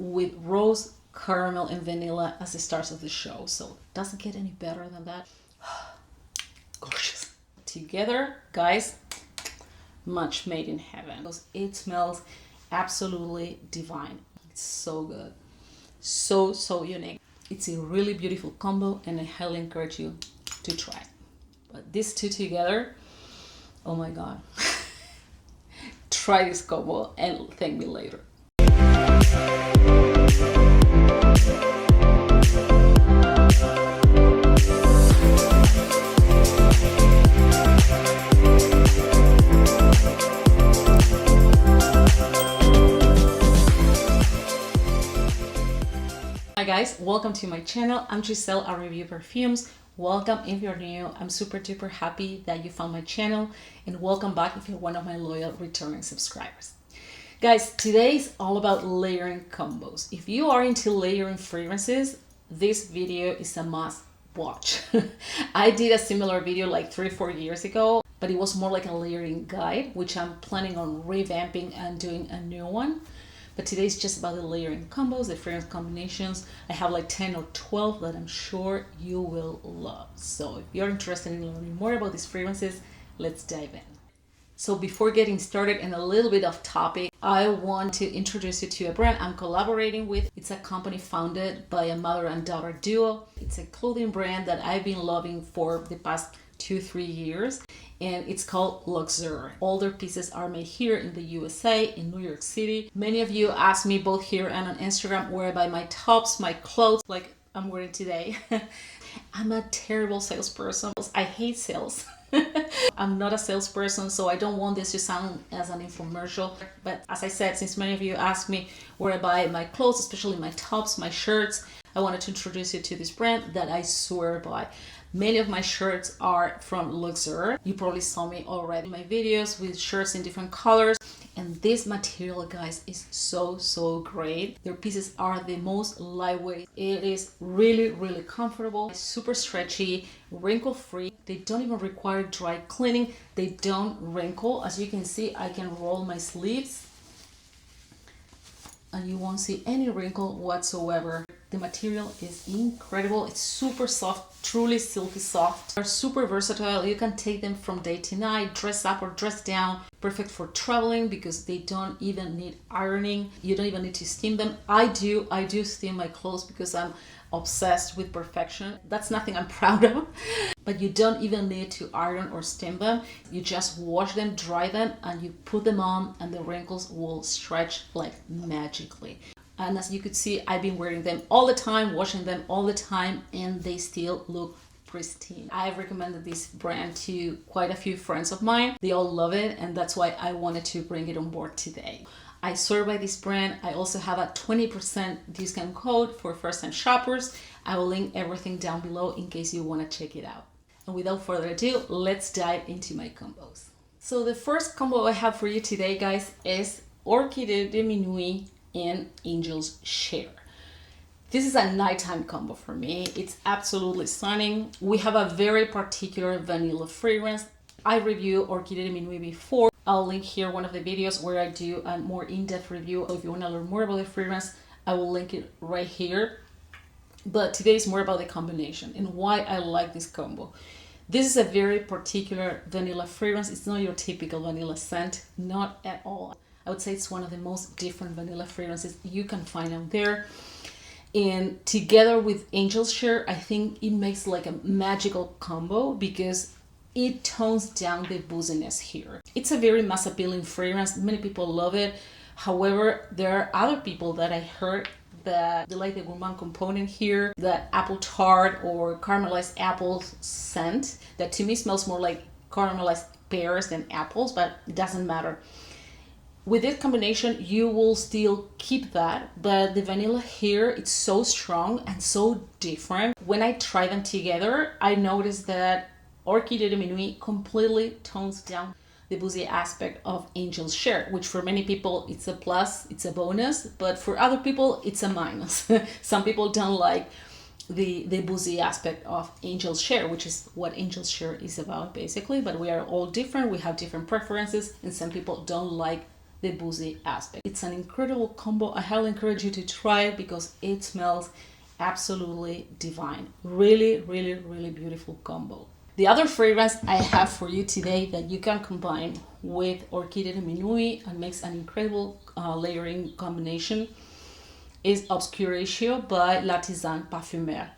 with rose, caramel, and vanilla as the stars of the show. So doesn't get any better than that. Gorgeous. Together, guys, match made in heaven. It smells absolutely divine. It's so good. So unique. It's a really beautiful combo, and I highly encourage you to try. But these two together, oh my god. Try this combo and thank me later. Hi guys, welcome to my channel. I'm Giselle, I review perfumes. Welcome if you're new. I'm super duper happy that you found my channel, and welcome back if you're one of my loyal returning subscribers. Guys, today is all about layering combos. If you are into layering fragrances, this video is a must watch. I did a similar video like 3 or 4 years ago, but it was more like a layering guide, which I'm planning on revamping and doing a new one. But today is just about the layering combos, the fragrance combinations. I have like 10 or 12 that I'm sure you will love. So if you're interested in learning more about these fragrances, let's dive in. So before getting started and a little bit off topic, I want to introduce you to a brand I'm collaborating with. It's a company founded by a mother and daughter duo. It's a clothing brand that I've been loving for the past 2-3 years. And it's called 𝙁𝙤𝙧𝙀. All their pieces are made here in the USA, in New York City. Many of you ask me both here and on Instagram where I buy my tops, my clothes, like I'm wearing today. I'm a terrible salesperson. I hate sales. I'm not a salesperson, so I don't want this to sound as an infomercial. But as I said, since many of you ask me where I buy my clothes, especially my tops, my shirts, I wanted to introduce you to this brand that I swear by. Many of my shirts are from 𝙁𝙤𝙧𝙀. You probably saw me already in my videos with shirts in different colors. And this material, guys, is so great. Their pieces are the most lightweight. It is really comfortable, super stretchy, wrinkle free. They don't even require dry cleaning. They don't wrinkle. As you can see, I can roll my sleeves and you won't see any wrinkle whatsoever. The material is incredible. It's super soft, truly silky soft. They're super versatile. You can take them from day to night, dress up or dress down. Perfect for traveling because they don't even need ironing. You don't even need to steam them. I do steam my clothes because I'm obsessed with perfection. That's nothing I'm proud of. But you don't even need to iron or steam them. You just wash them, dry them, and you put them on and the wrinkles will stretch like magically. And as you could see, I've been wearing them all the time, washing them all the time, and they still look pristine. I've recommended this brand to quite a few friends of mine. They all love it, and that's why I wanted to bring it on board today. I swear by this brand. I also have a 20% discount code for first-time shoppers. I will link everything down below in case you want to check it out. And without further ado, let's dive into my combos. So the first combo I have for you today, guys, is Orchidée de Minuit and Angel's Share. This is a nighttime combo for me. It's absolutely stunning. We have a very particular vanilla fragrance. I reviewed Orchidée de Minuit before. I'll link here one of the videos where I do a more in-depth review. So if you want to learn more about the fragrance, I will link it right here. But today is more about the combination and why I like this combo. This is a very particular vanilla fragrance. It's not your typical vanilla scent, not at all. I would say it's one of the most different vanilla fragrances you can find out there. And together with Angel's Share, I think it makes like a magical combo because it tones down the booziness here. It's a very mass appealing fragrance. Many people love it. However, there are other people that I heard that they like the gourmand component here, the apple tart or caramelized apples scent that to me smells more like caramelized pears than apples, but it doesn't matter. With this combination, you will still keep that, but the vanilla here, it's so strong and so different. When I try them together, I noticed that Orchidée de Minuit completely tones down the boozy aspect of Angel's Share, which for many people it's a plus, it's a bonus, but for other people it's a minus. Some people don't like the boozy aspect of Angel's Share, which is what Angel's Share is about basically, but we are all different, we have different preferences, and some people don't like the boozy aspect. It's an incredible combo. I highly encourage you to try it because it smells absolutely divine. Really, really, really beautiful combo. The other fragrance I have for you today that you can combine with 𝚤𝙤𝙧𝙀 𝘾 and makes an incredible layering combination is 𝙁𝙀𝙀𝙀 by La Tisane Parfumeur.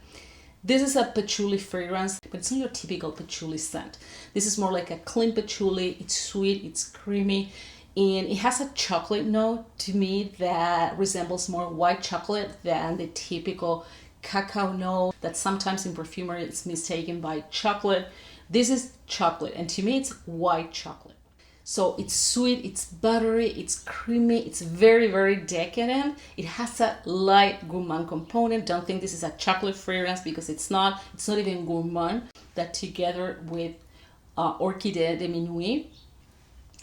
This is a patchouli fragrance, but it's not your typical patchouli scent. This is more like a clean patchouli. It's sweet, it's creamy, and it has a chocolate note to me that resembles more white chocolate than the typical cacao note that sometimes in perfumery is mistaken by chocolate. This is chocolate, and to me it's white chocolate. So it's sweet, it's buttery, it's creamy, it's very, very decadent. It has a light gourmand component. Don't think this is a chocolate fragrance because it's not even gourmand. That together with 𝚤𝙤𝙧𝙀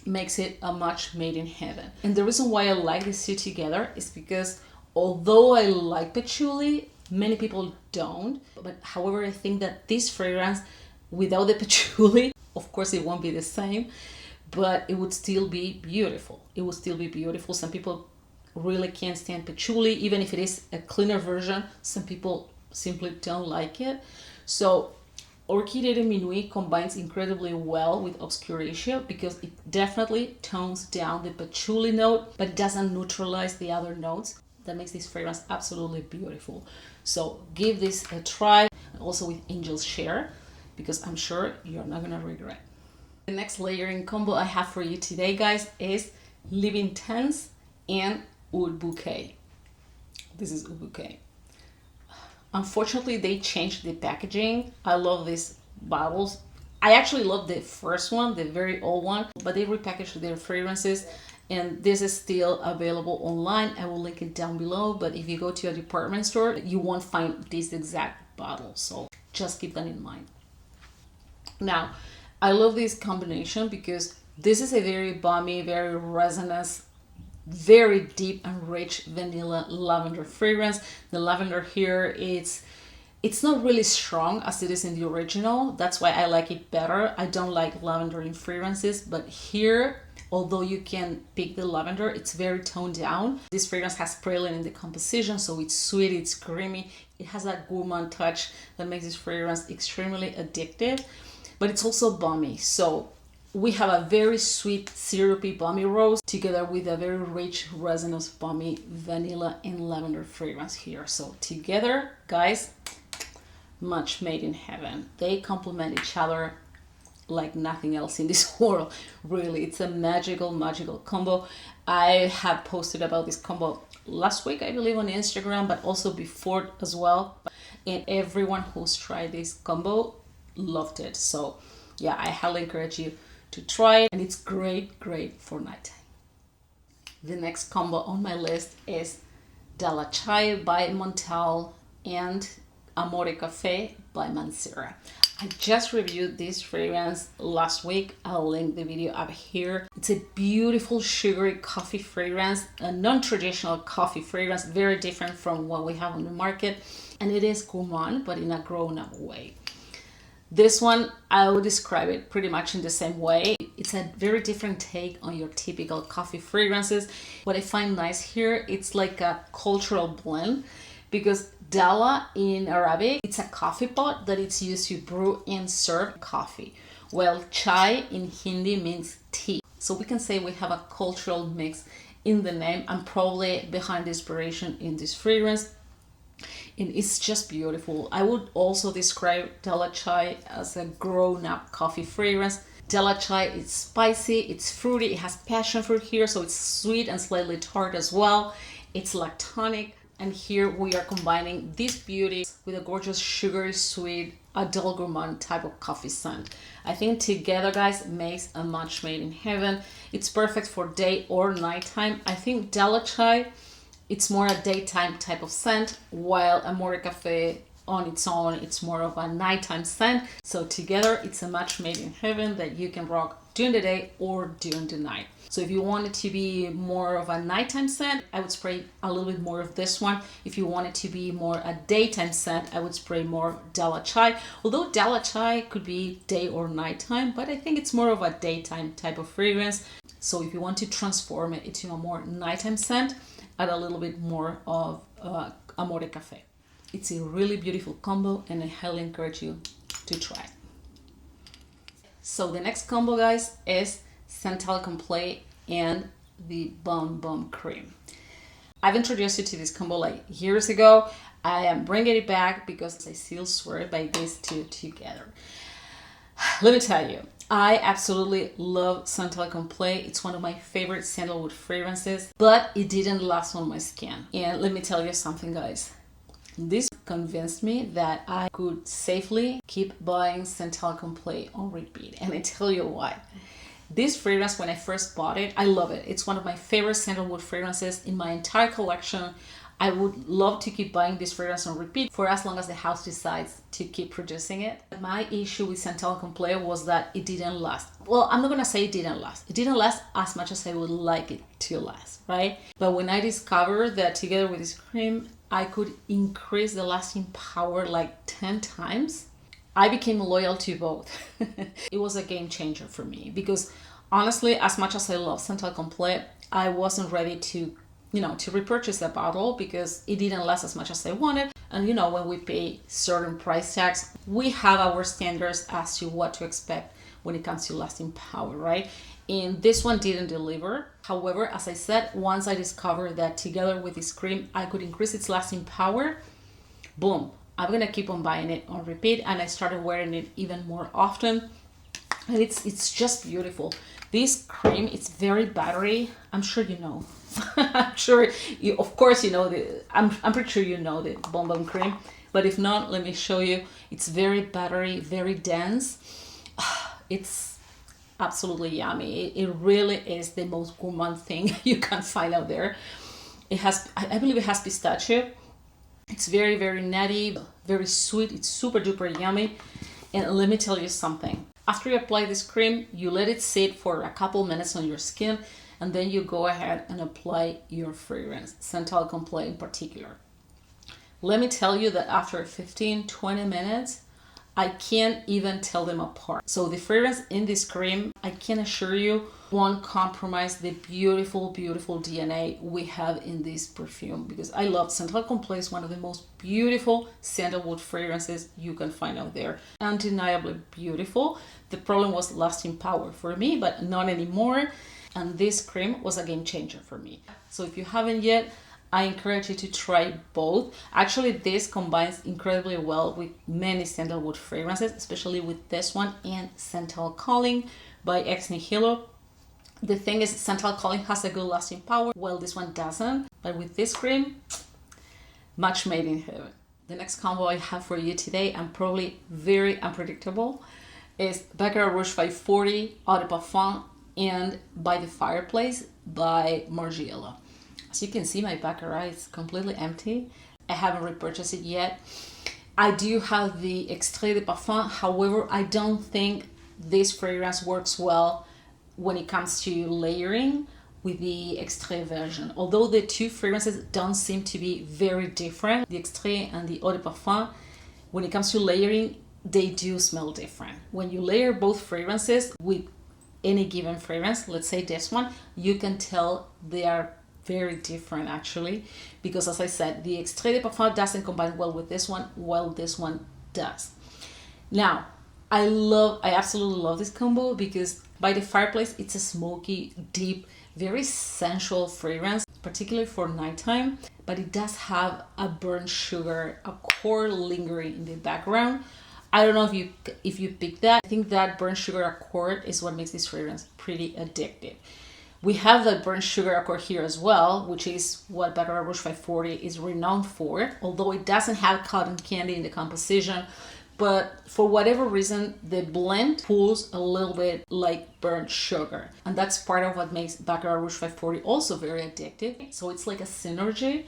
makes it a match made in heaven. And the reason why I like these two together is because although I like patchouli, many people don't. But however, I think that this fragrance without the patchouli, of course it won't be the same, but it would still be beautiful. It would still be beautiful. Some people really can't stand patchouli, even if it is a cleaner version. Some people simply don't like it. So 𝚤𝙤𝙧𝙀 combines incredibly well with 𝚤𝙤𝙧𝙀 because it definitely tones down the patchouli note, but it doesn't neutralize the other notes. That makes this fragrance absolutely beautiful. So give this a try, also with Angel's Share, because I'm sure you're not gonna regret. The next layering combo I have for you today, guys, is Live Intense and Oud Bouquet. This is Oud Bouquet. Unfortunately, they changed the packaging. I love these bottles. I actually love the first one, the very old one, but they repackaged their fragrances, and this is still available online. I will link it down below, but if you go to a department store, you won't find this exact bottle, so just keep that in mind. Now, I love this combination because this is a very balmy, very resinous, very deep and rich vanilla lavender fragrance. The lavender here, it's not really strong as it is in the original. That's why I like it better. I don't like lavender in fragrances, but here, although you can pick the lavender, it's very toned down. This fragrance has praline in the composition, so it's sweet, it's creamy. It has that gourmand touch that makes this fragrance extremely addictive, but it's also balmy. So we have a very sweet, syrupy, balmy rose together with a very rich, resinous, balmy vanilla and lavender fragrance here. So together, guys, match made in heaven. They complement each other like nothing else in this world. Really, it's a magical, magical combo. I have posted about this combo last week, I believe, on Instagram, but also before as well. And everyone who's tried this combo loved it. So yeah, I highly encourage you to try it, and it's great for nighttime. The next combo on my list is 𝙁𝙀 by Montel and Amori Caf by Mancera. I just reviewed this fragrance last week. I'll link the video up here. It's a beautiful sugary coffee fragrance, a non-traditional coffee fragrance, very different from what we have on the market, and it is gourmand but in a grown-up way. This one, I would describe it pretty much in the same way. It's a very different take on your typical coffee fragrances. What I find nice here, it's like a cultural blend, because dala in Arabic, it's a coffee pot that it's used to brew and serve coffee, while chai in Hindi means tea. So we can say we have a cultural mix in the name, and probably behind the inspiration in this fragrance. And it's just beautiful. I would also describe 𝙁𝙀 as a grown-up coffee fragrance. 𝙁𝙀 is spicy, it's fruity, it has passion fruit here, so it's sweet and slightly tart as well. It's lactonic, and here we are combining this beauty with a gorgeous sugary sweet adult gourmand type of coffee scent. I think together, guys, makes a match made in heaven. It's perfect for day or nighttime. I think 𝙁𝙀, it's more a daytime type of scent, while Amori Caf on its own, it's more of a nighttime scent. So together, it's a match made in heaven that you can rock during the day or during the night. So if you want it to be more of a nighttime scent, I would spray a little bit more of this one. If you want it to be more a daytime scent, I would spray more 𝙁𝙀. Although 𝙁𝙀 could be day or nighttime, but I think it's more of a daytime type of fragrance. So if you want to transform it into a more nighttime scent, add a little bit more of Amori Caf. It's a really beautiful combo, and I highly encourage you to try it. So the next combo, guys, is Santal Complete and the Bum Bum Cream. I've introduced you to this combo like years ago. I am bringing it back because I still swear by these two together. Let me tell you, I absolutely love Santal Complete. It's one of my favorite sandalwood fragrances, but it didn't last on my skin. And let me tell you something, guys. This convinced me that I could safely keep buying Santal Complete on repeat. And I tell you why. This fragrance, when I first bought it, I love it. It's one of my favorite sandalwood fragrances in my entire collection. I would love to keep buying this fragrance on repeat for as long as the house decides to keep producing it. My issue with Santal Complete was that it didn't last. Well, I'm not gonna say it didn't last. It didn't last as much as I would like it to last, right? But when I discovered that together with this cream, I could increase the lasting power like 10 times, I became loyal to both. It was a game changer for me because honestly, as much as I love Santal Complete, I wasn't ready to repurchase that bottle because it didn't last as much as I wanted. And when we pay certain price tags, we have our standards as to what to expect when it comes to lasting power, right? And this one didn't deliver. However, as I said, once I discovered that together with this cream, I could increase its lasting power, boom, I'm gonna keep on buying it on repeat, and I started wearing it even more often. And it's just beautiful. This cream, it's very buttery. I'm sure you know. I'm sure you, of course, you know I'm pretty sure you know the Bum Bum cream, but if not, let me show you. It's very buttery, very dense. It's absolutely yummy. It really is the most gourmand thing you can find out there. It has, I believe it has pistachio. It's very, very nutty, very sweet. It's super duper yummy. And let me tell you something. After you apply this cream, you let it sit for a couple minutes on your skin, and then you go ahead and apply your fragrance, Santal Complete in particular. Let me tell you that after 15-20 minutes, I can't even tell them apart. So the fragrance in this cream, I can assure you, won't compromise the beautiful, beautiful DNA we have in this perfume, because I love Santal Complete. Is one of the most beautiful sandalwood fragrances you can find out there. Undeniably beautiful. The problem was lasting power for me, but not anymore. And this cream was a game changer for me. So if you haven't yet, I encourage you to try both. Actually, this combines incredibly well with many sandalwood fragrances, especially with this one and Santal Calling by Ex Nihilo. The thing is, Santal Calling has a good lasting power, while this one doesn't. But with this cream, match made in heaven. The next combo I have for you today, and probably very unpredictable, is Baccarat Rouge 540 Eau de Parfum and By the Fireplace by Margiela. As you can see, my Baccarat is completely empty. I haven't repurchased it yet. I do have the Extrait de Parfum. However, I don't think this fragrance works well when it comes to layering with the Extrait version. Although the two fragrances don't seem to be very different, the Extrait and the Eau de Parfum, when it comes to layering, they do smell different. When you layer both fragrances with any given fragrance, let's say this one, you can tell they are very different actually, because as I said, the Extrait de Parfum doesn't combine well with this one, while this one does. Now, I absolutely love this combo because By the Fireplace, it's a smoky, deep, very sensual fragrance, particularly for nighttime, but it does have a burnt sugar, a core lingering in the background. I don't know if you pick that. I think that burnt sugar accord is what makes this fragrance pretty addictive. We have that burnt sugar accord here as well, which is what Baccarat Rouge 540 is renowned for, although it doesn't have cotton candy in the composition. But for whatever reason, the blend pulls a little bit like burnt sugar. And that's part of what makes Baccarat Rouge 540 also very addictive. So it's like a synergy.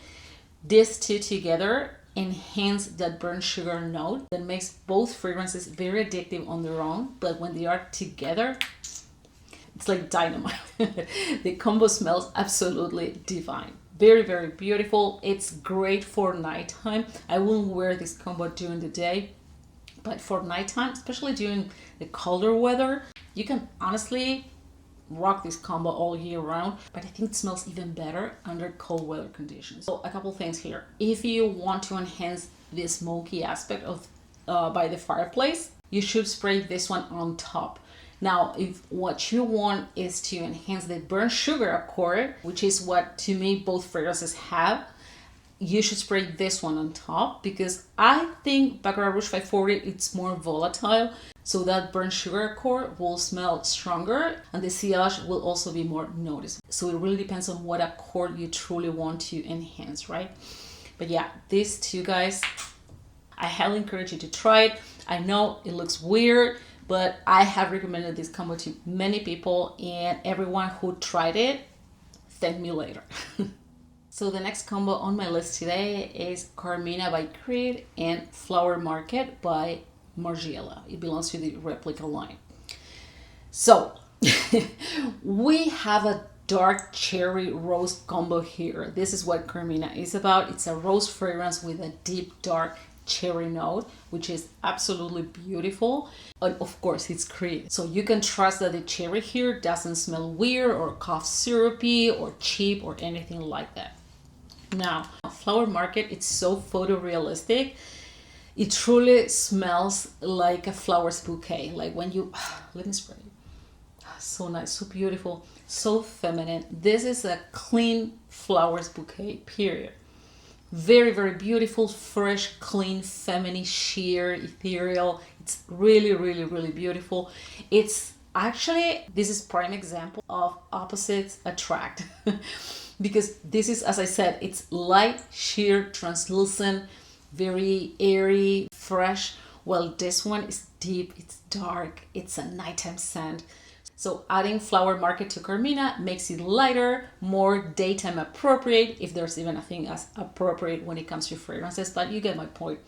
These two together enhance that burnt sugar note that makes both fragrances very addictive on their own. But when they are together, it's like dynamite. The combo smells absolutely divine. Very, very beautiful. It's great for nighttime. I wouldn't wear this combo during the day, but for nighttime, especially during the colder weather, you can honestly rock this combo all year round, but I think it smells even better under cold weather conditions. So a couple things here. If you want to enhance the smoky aspect of by the fireplace, you should spray this one on top. Now, if what you want is to enhance the burnt sugar accord, which is what to me both fragrances have, you should spray this one on top, because I think Baccarat Rouge 540, it's more volatile, so that burnt sugar accord will smell stronger and the sillage will also be more noticeable. So it really depends on what accord you truly want to enhance, right? But yeah, these two guys, I highly encourage you to try it. I know it looks weird, but I have recommended this combo to many people, and everyone who tried it, thank me later. So the next combo on my list today is Carmina by Creed and Flower Market by Margiela. It belongs to the replica line. So we have a dark cherry rose combo here. This is what Carmina is about. It's a rose fragrance with a deep dark cherry note, which is absolutely beautiful. And of course, it's Creed, so you can trust that the cherry here doesn't smell weird or cough syrupy or cheap or anything like that. Now, Flower Market, it's so photorealistic. It truly smells like a flowers bouquet. Like when you, let me spray it. So nice, so beautiful, so feminine. This is a clean flowers bouquet, period. Very, very beautiful, fresh, clean, feminine, sheer, ethereal. It's really, really, really beautiful. It's actually, this is prime example of opposites attract. Because this is, as I said, it's light, sheer, translucent, very airy, fresh. Well, this one is deep, it's dark, it's a nighttime scent. So adding Flower Market to Carmina makes it lighter, more daytime appropriate, if there's even a thing as appropriate when it comes to fragrances, but you get my point.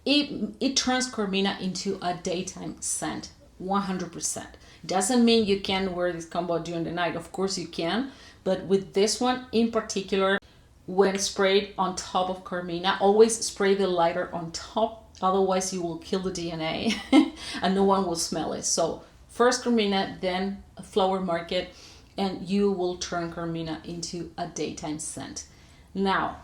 It turns Carmina into a daytime scent, 100%. Doesn't mean you can wear this combo during the night. Of course you can, but with this one in particular, when sprayed on top of Carmina, always spray the lighter on top, otherwise you will kill the DNA and no one will smell it. So first Carmina, then Flower Market, and you will turn Carmina into a daytime scent. Now,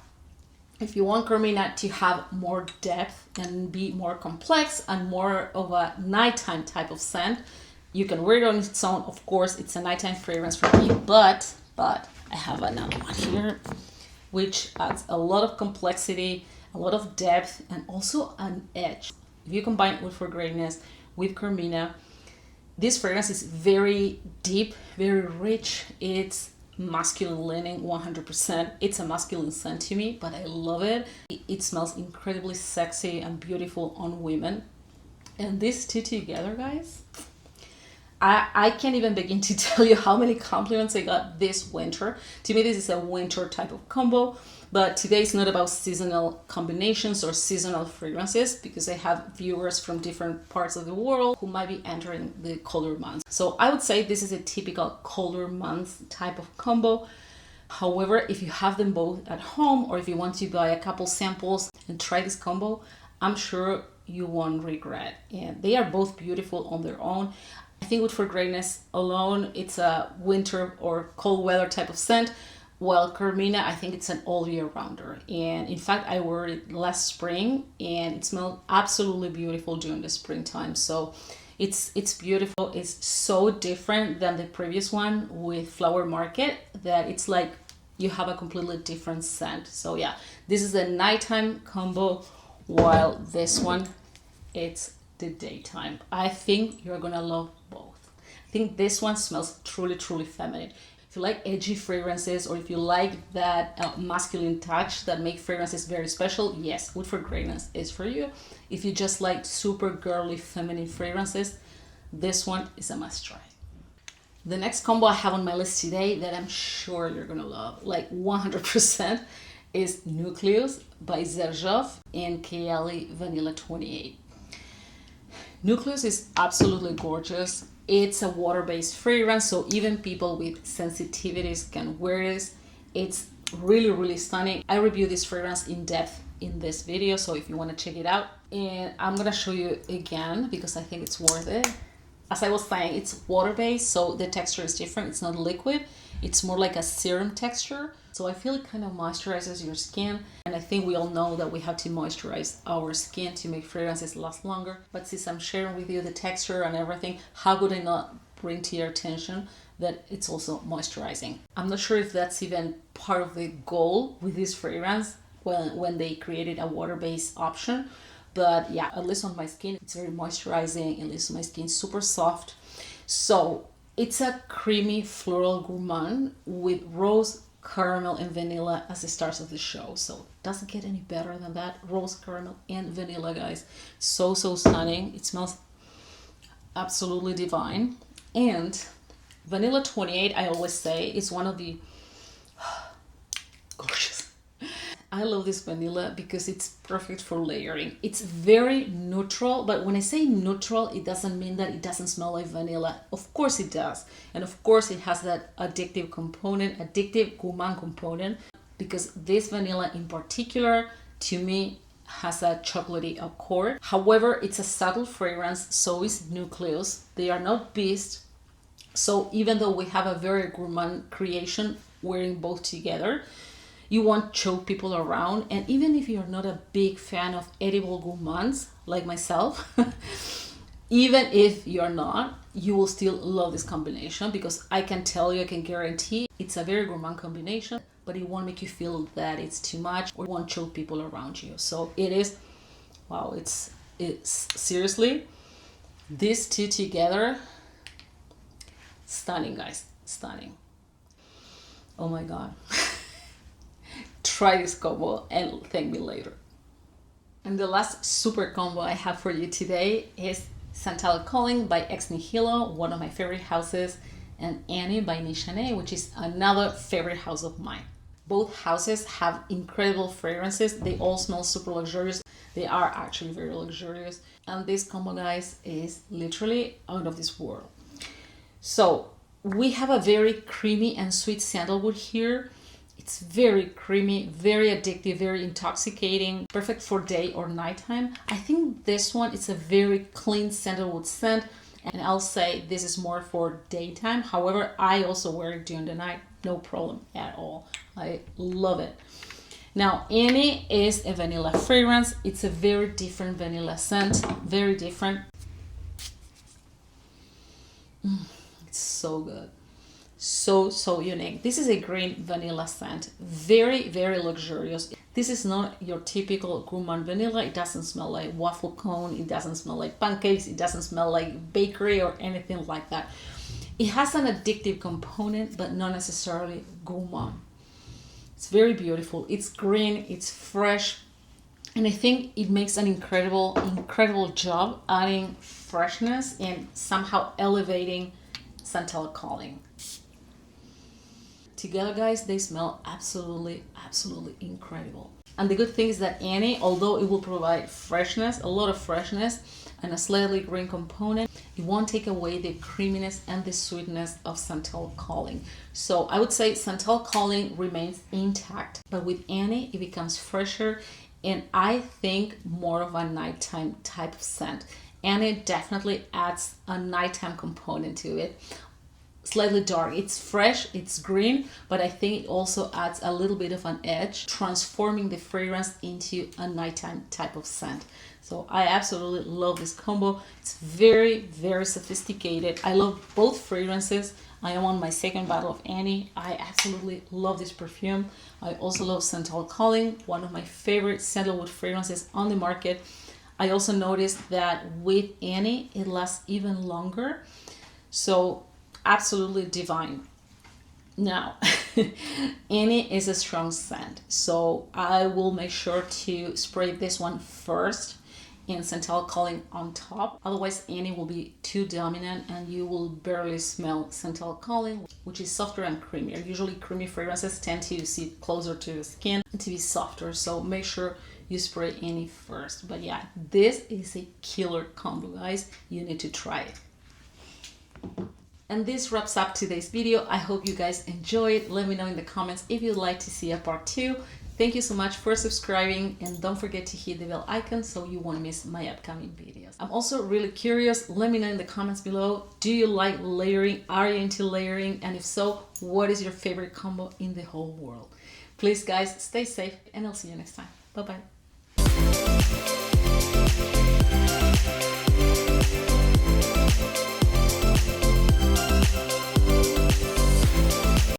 if you want Carmina to have more depth and be more complex and more of a nighttime type of scent, you can wear it on its own. Of course, it's a nighttime fragrance for me, but I have another one here, which adds a lot of complexity, a lot of depth, and also an edge. If you combine Wood for Greatness with Carmina, this fragrance is very deep, very rich. It's masculine leaning, 100%. It's a masculine scent to me, but I love it. It smells incredibly sexy and beautiful on women. And these two together, guys, I can't even begin to tell you how many compliments I got this winter. To me, this is a winter type of combo, but today is not about seasonal combinations or seasonal fragrances, because I have viewers from different parts of the world who might be entering the colder months. So I would say this is a typical colder month type of combo. However, if you have them both at home, or if you want to buy a couple samples and try this combo, I'm sure you won't regret. And they are both beautiful on their own. I think Wood for Greatness alone, it's a winter or cold weather type of scent, while Carmina, I think it's an all year rounder. And in fact, I wore it last spring and it smelled absolutely beautiful during the springtime. So it's beautiful. It's so different than the previous one with Flower Market that it's like you have a completely different scent. So yeah, this is the nighttime combo, while this one, it's the daytime. I think you're gonna love both. I think this one smells truly, truly feminine. If you like edgy fragrances, or if you like that masculine touch that make fragrances very special, yes, Wood for Greatness is for you. If you just like super girly feminine fragrances, this one is a must try. The next combo I have on my list today that I'm sure you're gonna love, like 100%, is Nucleus by Ẓeržov and Kayali Vanilla 28. Nucleus is absolutely gorgeous. It's a water-based fragrance, so even people with sensitivities can wear this. It's really, really stunning. I reviewed this fragrance in depth in this video, so if you want to check it out, and I'm gonna show you again because I think it's worth it. as I was saying, it's water-based, so the texture is different. It's not liquid. It's more like a serum texture. So I feel it kind of moisturizes your skin. And I think we all know that we have to moisturize our skin to make fragrances last longer. But since I'm sharing with you the texture and everything, how could I not bring to your attention that it's also moisturizing? I'm not sure if that's even part of the goal with this fragrance when they created a water-based option. But yeah, at least on my skin, it's very moisturizing. At least my skin super soft. So it's a creamy floral gourmand with rose, caramel, and vanilla as the stars of the show. So it doesn't get any better than that. Rose, caramel, and vanilla, guys. So stunning. It smells absolutely divine. And Vanilla 28, I always say, is one of the gorgeous. I love this vanilla because it's perfect for layering. It's very neutral, but when I say neutral, it doesn't mean that it doesn't smell like vanilla. Of course it does. And of course it has that addictive component, addictive gourmand component, because this vanilla in particular, to me, has a chocolatey accord. However, it's a subtle fragrance, so is Nucleus. They are not beasts. So even though we have a very gourmand creation wearing both together, you won't choke people around. And even if you're not a big fan of edible gourmands like myself, even if you're not, you will still love this combination, because I can tell you, I can guarantee it's a very gourmand combination, but it won't make you feel that it's too much or won't choke people around you. So it is, wow, it's seriously, these two together, stunning, guys, stunning. Oh my God. Try this combo and thank me later. And the last super combo I have for you today is Santal Calling by Ex Nihilo, one of my favorite houses, and Annie by Nishane, which is another favorite house of mine. Both houses have incredible fragrances. They all smell super luxurious. They are actually very luxurious. And this combo, guys, is literally out of this world. So we have a very creamy and sweet sandalwood here. It's very creamy, very addictive, very intoxicating, perfect for day or nighttime. I think this one is a very clean sandalwood scent, and I'll say this is more for daytime. However, I also wear it during the night, no problem at all. I love it. Now, Annie is a vanilla fragrance. It's a very different vanilla scent, very different. It's so good. So unique. This is a green vanilla scent, very luxurious. This is not your typical gourmand vanilla. It doesn't smell like waffle cone, it doesn't smell like pancakes, it doesn't smell like bakery or anything like that. It has an addictive component, but not necessarily gourmand. It's very beautiful. It's green, it's fresh, and I think it makes an incredible job adding freshness and somehow elevating Santal Calling. Together, guys, they smell absolutely incredible. And the good thing is that Annie, although it will provide freshness, a lot of freshness, and a slightly green component, it won't take away the creaminess and the sweetness of Santal Calling. So I would say Santal Calling remains intact, but with Annie, it becomes fresher, and I think more of a nighttime type of scent. Annie definitely adds a nighttime component to it. Slightly dark, it's fresh, it's green, but I think it also adds a little bit of an edge, transforming the fragrance into a nighttime type of scent. So I absolutely love this combo. It's very sophisticated. I love both fragrances. I am on my second bottle of Annie. I absolutely love this perfume. I also love Santal Calling, one of my favorite sandalwood fragrances on the market. I also noticed that with Annie, it lasts even longer. So absolutely divine. Now, Annie is a strong scent, so I will make sure to spray this one first and Santal Calling on top. Otherwise, Annie will be too dominant and you will barely smell Santal Calling, which is softer and creamier. Usually creamy fragrances tend to sit closer to the skin and to be softer, so make sure you spray Annie first. But yeah, this is a killer combo, guys. You need to try it. And this wraps up today's video. I hope you guys enjoyed. Let me know in the comments if you'd like to see a part 2. Thank you so much for subscribing, and don't forget to hit the bell icon so you won't miss my upcoming videos. I'm also really curious. Let me know in the comments below. Do you like layering? Are you into layering? And if so, what is your favorite combo in the whole world? Please guys, stay safe, and I'll see you next time. Bye bye.